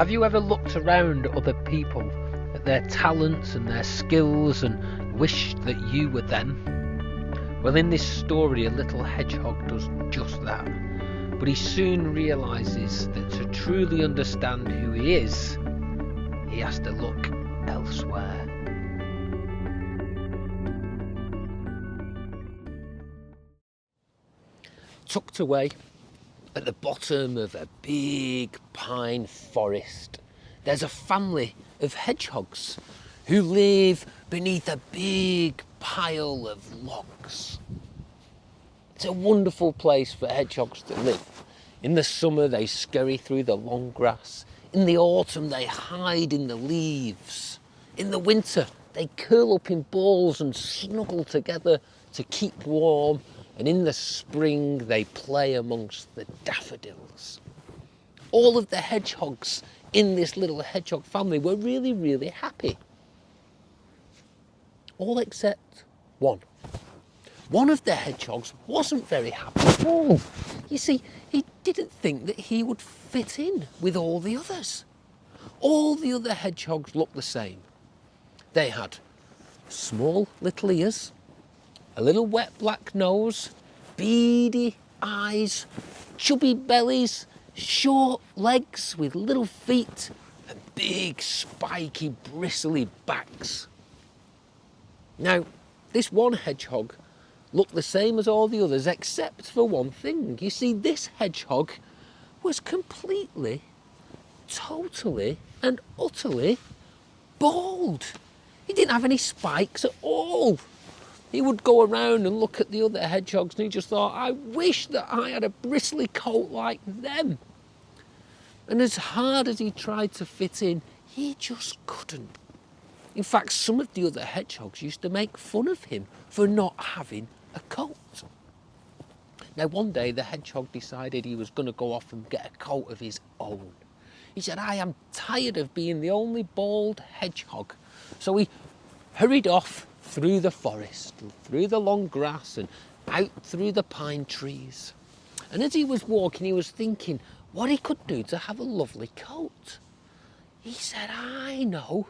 Have you ever looked around at other people, at their talents and their skills, and wished that you were them? Well, in this story, a little hedgehog does just that. But he soon realises that to truly understand who he is, he has to look elsewhere. Tucked away at the bottom of a big pine forest, there's a family of hedgehogs who live beneath a big pile of logs. It's a wonderful place for hedgehogs to live. In the summer they scurry through the long grass. In the autumn they hide in the leaves. In the winter they curl up in balls and snuggle together to keep warm. And in the spring they play amongst the daffodils. All of the hedgehogs in this little hedgehog family were really, really happy. All except one. One of the hedgehogs wasn't very happy at all. You see, he didn't think that he would fit in with all the others. All the other hedgehogs looked the same. They had small little ears, a little wet black nose, beady eyes, chubby bellies, short legs with little feet, and big spiky bristly backs. Now, this one hedgehog looked the same as all the others except for one thing. You see, this hedgehog was completely, totally and utterly bald. He didn't have any spikes at all. He would go around and look at the other hedgehogs and he just thought, I wish that I had a bristly coat like them. And as hard as he tried to fit in, he just couldn't. In fact, some of the other hedgehogs used to make fun of him for not having a coat. Now, one day the hedgehog decided he was going to go off and get a coat of his own. He said, I am tired of being the only bald hedgehog. So he hurried off through the forest, through the long grass and out through the pine trees. And as he was walking, he was thinking what he could do to have a lovely coat. He said, I know.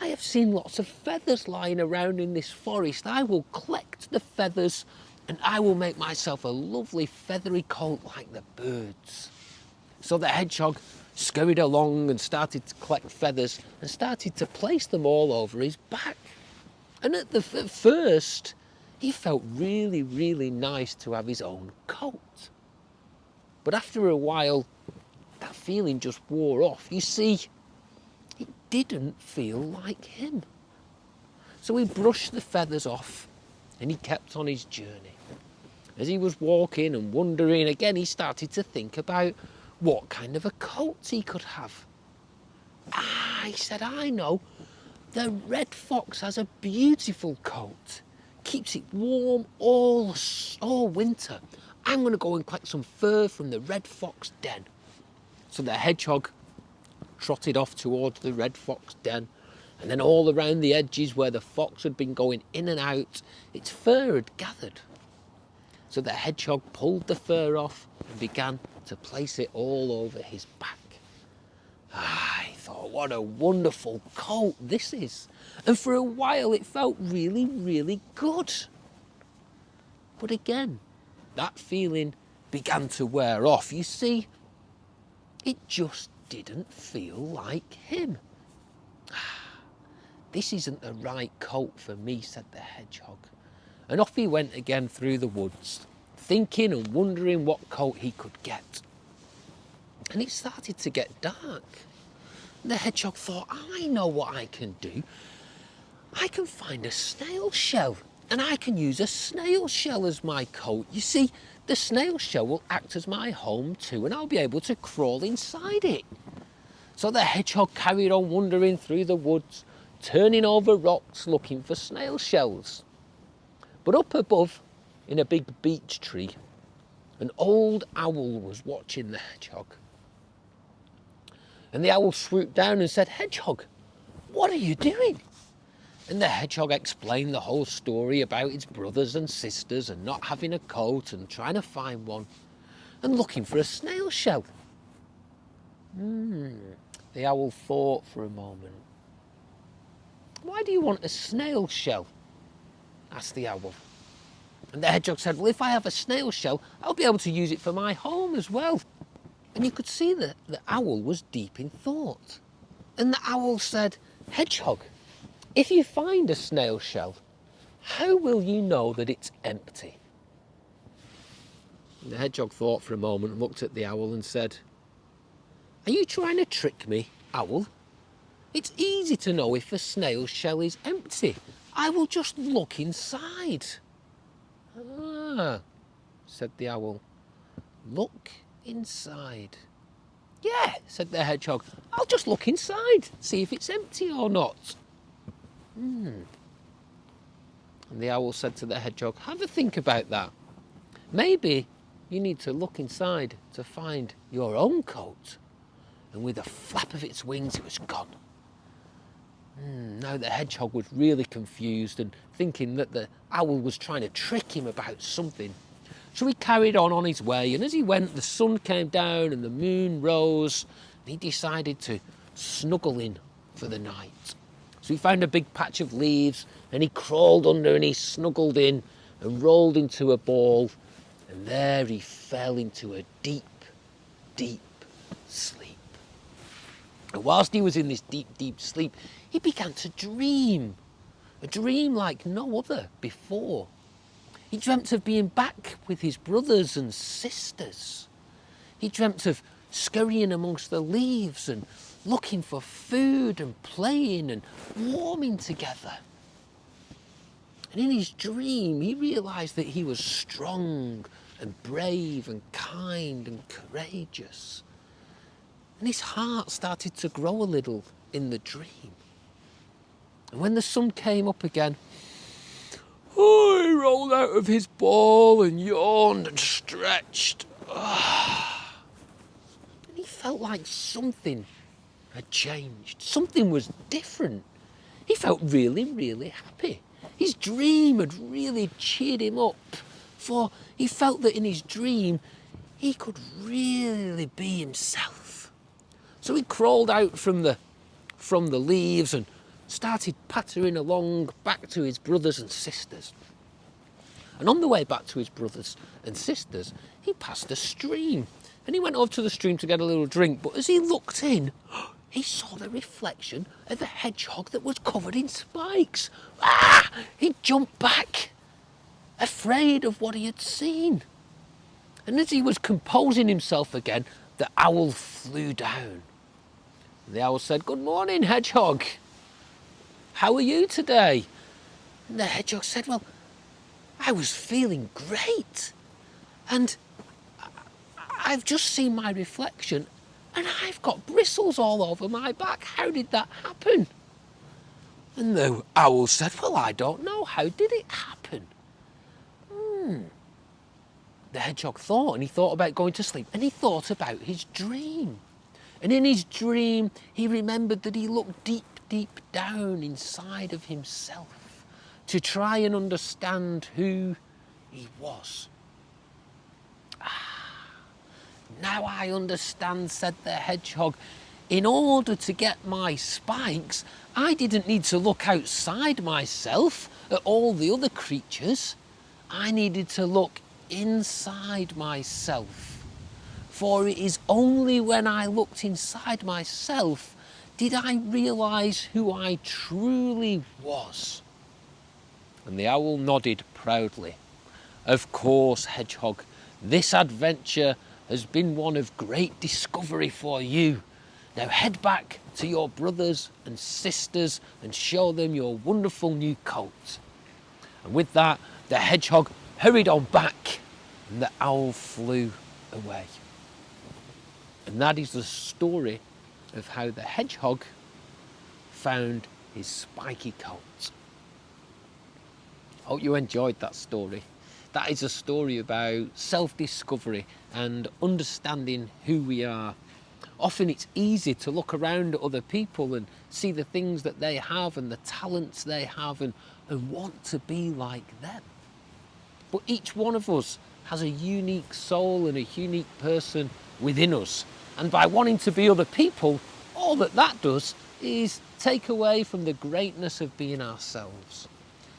I have seen lots of feathers lying around in this forest. I will collect the feathers and I will make myself a lovely feathery coat like the birds. So the hedgehog scurried along and started to collect feathers and started to place them all over his back. And at first, he felt really, really nice to have his own coat. But after a while, that feeling just wore off. You see, it didn't feel like him. So he brushed the feathers off and he kept on his journey. As he was walking and wondering, again he started to think about what kind of a coat he could have. He said, I know. The red fox has a beautiful coat. Keeps it warm all winter. I'm going to go and collect some fur from the red fox den. So the hedgehog trotted off towards the red fox den, and then all around the edges where the fox had been going in and out, its fur had gathered. So the hedgehog pulled the fur off and began to place it all over his back. I thought, what a wonderful coat this is. And for a while it felt really, really good. But again, that feeling began to wear off. You see, it just didn't feel like him. This isn't the right coat for me, said the hedgehog. And off he went again through the woods, thinking and wondering what coat he could get. And it started to get dark. The hedgehog thought, I know what I can do. I can find a snail shell and I can use a snail shell as my coat. You see, the snail shell will act as my home too and I'll be able to crawl inside it. So the hedgehog carried on wandering through the woods, turning over rocks looking for snail shells. But up above, in a big beech tree, an old owl was watching the hedgehog. And the owl swooped down and said, Hedgehog, what are you doing? And the hedgehog explained the whole story about his brothers and sisters and not having a coat and trying to find one and looking for a snail shell. The The owl thought for a moment. "Why do you want a snail shell?" asked the owl. And the hedgehog said, "Well, if I have a snail shell, I'll be able to use it for my home as well." And you could see that the owl was deep in thought. And the owl said, "Hedgehog, if you find a snail shell, how will you know that it's empty?" And the hedgehog thought for a moment and looked at the owl and said, "Are you trying to trick me, owl? It's easy to know if a snail shell is empty. I will just look inside." "Ah," said the owl, "look inside." "Yeah," said the hedgehog, "I'll just look inside, see if it's empty or not." And the owl said to the hedgehog, "Have a think about that. Maybe you need to look inside to find your own coat." And with a flap of its wings, it was gone. Now the hedgehog was really confused and thinking that the owl was trying to trick him about something. So he carried on his way, and as he went, the sun came down and the moon rose, and he decided to snuggle in for the night. So he found a big patch of leaves, and he crawled under and he snuggled in and rolled into a ball, and there he fell into a deep, deep sleep. And whilst he was in this deep, deep sleep, he began to dream, a dream like no other before. He dreamt of being back with his brothers and sisters. He dreamt of scurrying amongst the leaves and looking for food and playing and warming together. And in his dream, he realised that he was strong and brave and kind and courageous. And his heart started to grow a little in the dream. And when the sun came up again, he rolled out of his ball and yawned and stretched. And he felt like something had changed. Something was different. He felt really, really happy. His dream had really cheered him up, for he felt that in his dream he could really be himself. So he crawled out from the leaves and started pattering along back to his brothers and sisters. And on the way back to his brothers and sisters, he passed a stream. And he went over to the stream to get a little drink. But as he looked in, he saw the reflection of a hedgehog that was covered in spikes. He jumped back, afraid of what he had seen. And as he was composing himself again, the owl flew down. The owl said, "Good morning, Hedgehog. How are you today?" And the hedgehog said, "Well, I was feeling great. And I've just seen my reflection and I've got bristles all over my back. How did that happen?" And the owl said, "Well, I don't know. How did it happen?" The hedgehog thought, and he thought about going to sleep, and he thought about his dream. And in his dream, he remembered that he looked deep, deep down inside of himself to try and understand who he was. "Now I understand," said the hedgehog. "In order to get my spikes, I didn't need to look outside myself at all the other creatures. I needed to look inside myself. For it is only when I looked inside myself did I realise who I truly was." And the owl nodded proudly. "Of course, Hedgehog, this adventure has been one of great discovery for you. Now head back to your brothers and sisters and show them your wonderful new coat." And with that, the hedgehog hurried on back and the owl flew away. And that is the story of how the hedgehog found his spiky coat. Hope you enjoyed that story. That is a story about self-discovery and understanding who we are. Often it's easy to look around at other people and see the things that they have and the talents they have and want to be like them. But each one of us has a unique soul and a unique person within us. And by wanting to be other people, all that does is take away from the greatness of being ourselves.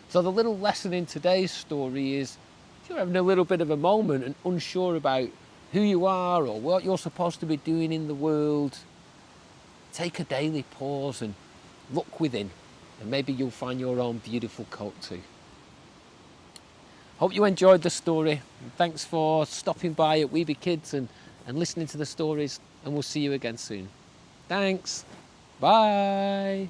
So the little lesson in today's story is, if you're having a little bit of a moment and unsure about who you are or what you're supposed to be doing in the world, take a daily pause and look within, and maybe you'll find your own beautiful coat too. Hope you enjoyed the story. Thanks for stopping by at Weeby Kids and listening to the stories, and we'll see you again soon. Thanks. Bye.